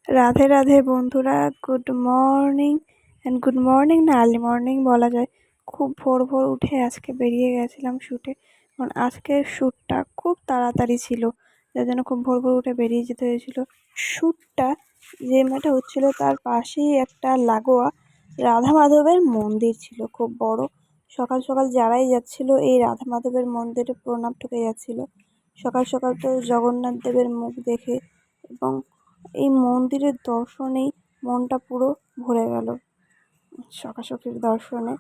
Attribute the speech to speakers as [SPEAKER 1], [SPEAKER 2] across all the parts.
[SPEAKER 1] রাধে রাধে বন্ধুরা, good morning. Good morning না, early morning বলা যায়। খুব ভোর ভোর উঠে আজকে বেরিয়ে গেছিলাম শ্যুটে। কারণ আজকের শ্যুটটা খুব তাড়াতাড়ি ছিল, যার জন্য খুব ভোর ভোর উঠে বেরিয়ে যেতে হয়েছিল। শ্যুটটা যে মাঠে হচ্ছিল তার পাশেই একটা লাগোয়া রাধা মাধবের মন্দির ছিল, খুব বড়। সকাল সকাল যারাই যাচ্ছিল এই রাধা মাধবের মন্দিরে প্রণাম ঠুকে যাচ্ছিল। সকাল সকাল তো জগন্নাথ দেবের মুখ দেখে এবং এই মন্দিরের দর্শনেই মনটা পুরো ভরে গেল, সকাশকির দর্শনে।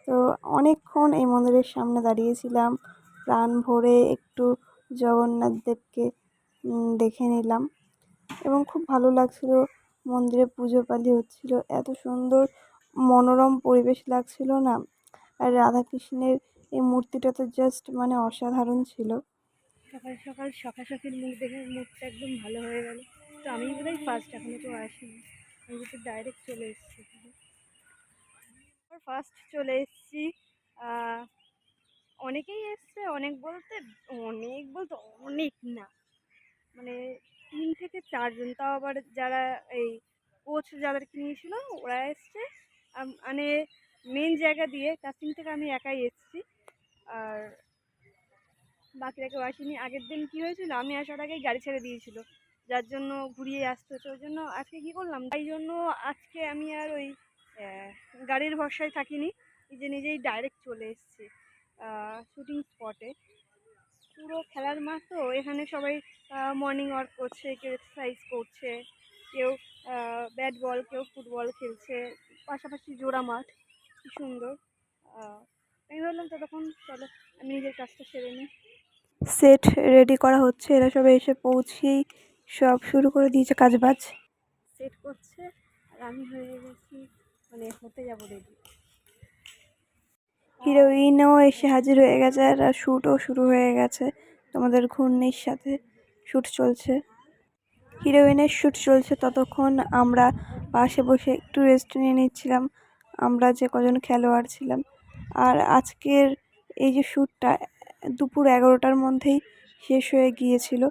[SPEAKER 1] তো অনেকক্ষণ এই মন্দিরের সামনে দাঁড়িয়েছিলাম, প্রাণ ভরে একটু জগন্নাথ দেবকে দেখে নিলাম এবং খুব ভালো লাগছিল। মন্দিরে পুজো পালি হচ্ছিল, এত সুন্দর মনোরম পরিবেশ লাগছিল না। আর রাধাকৃষ্ণের এই মূর্তিটা তো জাস্ট মানে অসাধারণ ছিল। সকাল সকাল সকাশকির মুখ দেখে মুখটা একদম ভালো হয়ে গেল। তো আমি বোধহয় ফার্স্ট, এখনো তো আসিনি, আমি তো ডাইরেক্ট চলে এসেছি। ফার্স্ট চলে এসেছি। অনেকেই এসছে, অনেক বলতে অনেক না, মানে 3 থেকে 4 জন, তাও আবার যারা এই কোচ যাদেরকে নিয়েছিল ওরা এসছে। মানে মেন জায়গা দিয়ে কাস্টিং থেকে আমি একাই এসেছি, আর বাকিরা কেউ আসেনি। আগের দিন কি হয়েছিল, আমি আসার আগেই গাড়ি ছেড়ে দিয়েছিল, যার জন্য ঘুরিয়ে আসতে হচ্ছে। ওই জন্য আজকে কি করলাম, তাই জন্য আজকে আমি আর ওই গাড়ির ভরসায় থাকিনি, নিজেই ডাইরেক্ট চলে এসেছি শুটিং স্পটে। পুরো খেলার মাঠ তো, এখানে সবাই মর্নিং ওয়াক করছে, কেউ এক্সারসাইজ করছে, কেউ ব্যাট বল, কেউ ফুটবল খেলছে, পাশাপাশি জোড়া মাঠ, কি সুন্দর। আমি ভাবলাম ততক্ষণ চলো আমি নিজের কাজটা সেরে নিই। সেট রেডি করা হচ্ছে, এরা সবাই এসে পৌঁছেই সব শুরু করে দিয়েছে কাজবাজ। সেট করছে আর আমি হয়ে গেছি, মানে হতে যাবো রেডি। হিরোইনও এসে হাজির হয়ে গেছে আর শ্যুটও শুরু হয়ে গেছে। তোমাদের ঘূর্ণির সাথে শ্যুট চলছে, হিরোইনের শ্যুট চলছে। ততক্ষণ আমরা পাশে বসে একটু রেস্ট নিয়ে নিচ্ছিলাম, আমরা যে কজন খেলোয়াড় ছিলাম। আর আজকের এই যে শ্যুটটা দুপুর 11টার মধ্যেই শেষ হয়ে গিয়েছিল।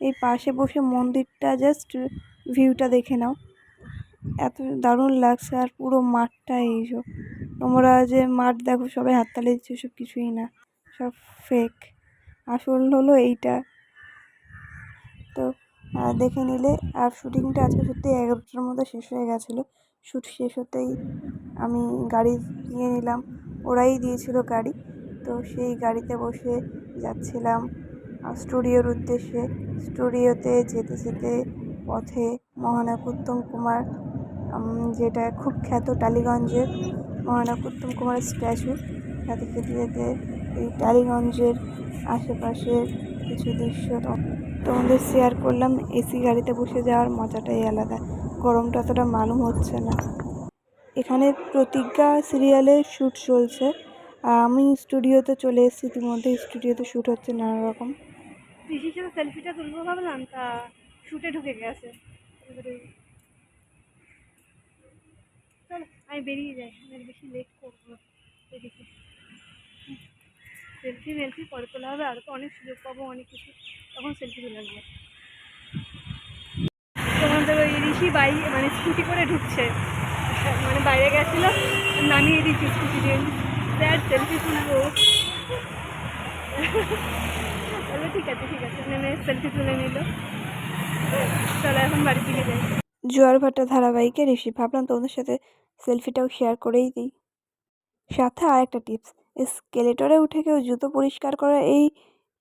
[SPEAKER 1] এই পাশে বসে মন্দিরটা জাস্ট ভিউটা দেখে নাও, এত দারুণ লাগছে। আর পুরো মাঠটা এইসব, তোমরা যে মাঠ দেখো সবাই হাততালি দিচ্ছে, সব কিছুই না, সব ফেক। আসল হলো এইটা। তো দেখে নিলে। আর শুটিংটা আজকে সত্যি 11টার মধ্যে শেষ হয়ে গেছিলো। শ্যুট শেষ হতেই আমি গাড়ি নিয়ে নিলাম, ওরাই দিয়েছিল গাড়ি। তো সেই গাড়িতে বসে যাচ্ছিলাম স্টুডিওর উদ্দেশ্যে। স্টুডিওতে যেতে যেতে পথে মহানায়ক উত্তম কুমার, যেটা খুব খ্যাত টালিগঞ্জের মহানায়ক উত্তম কুমারের স্ট্যাচু, সাথে যেতে যেতে এই টালিগঞ্জের আশেপাশের কিছু দৃশ্য তোমাদের শেয়ার করলাম। এসি গাড়িতে বসে যাওয়ার মজাটাই আলাদা, গরমটা অতটা মালুম হচ্ছে না। এখানে প্রতিজ্ঞা সিরিয়ালের শ্যুট চলছে, আমি স্টুডিওতে চলে এসেছি ইতিমধ্যে। স্টুডিওতে শ্যুট হচ্ছে নানা রকম। পিসির সাথে সেলফিটা তুলবো ভাবলাম, তা শ্যুটে ঢুকে গেছে। চলো আমি বেরিয়ে যাই, আমি বেশি লেট করবো। এদিকে সেলফি পরে তোলা হবে, আরও তো অনেক সুযোগ পাবো, অনেক কিছু, তখন সেলফি তুলে নেবো। তোমাদের ওই ঋষি মানে স্কুটি করে ঢুকছে, মানে বাইরে গেছিল, নামিয়ে দিচ্ছি স্কুটি দিয়ে, স্যার সেলফি তুলবো। বললো ঠিক আছে নেমে সেলফি তুলে নিল। চলো এখন বাড়ির দিকে যাই। জোয়ার ভাটা ধারাবাহিকে ঋষি, ভাবলাম তোমাদের সাথে সেলফিটাও শেয়ার করেই দিই। সাথে আর একটা টিপস, স্কেলেটরে উঠে কেউ জুতো পরিষ্কার করার এই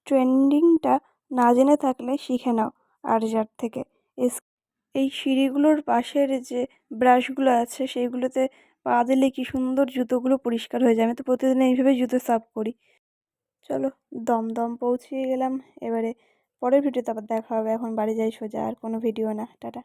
[SPEAKER 1] ট্রেন্ডিংটা না জেনে থাকলে শিখে নাও আরজার থেকে। এই সিঁড়িগুলোর পাশের যে ব্রাশগুলো আছে সেইগুলোতে পা দিলে কি সুন্দর জুতোগুলো পরিষ্কার হয়ে যায়। আমি তো প্রতিদিন এইভাবে জুতো সাফ করি। চলো দমদম পৌঁছিয়ে গেলাম, এবারে পরের ভিডিওতে আবার দেখা হবে। এখন বাড়ি যাই সোজা, আর কোনো ভিডিও না, টাটা।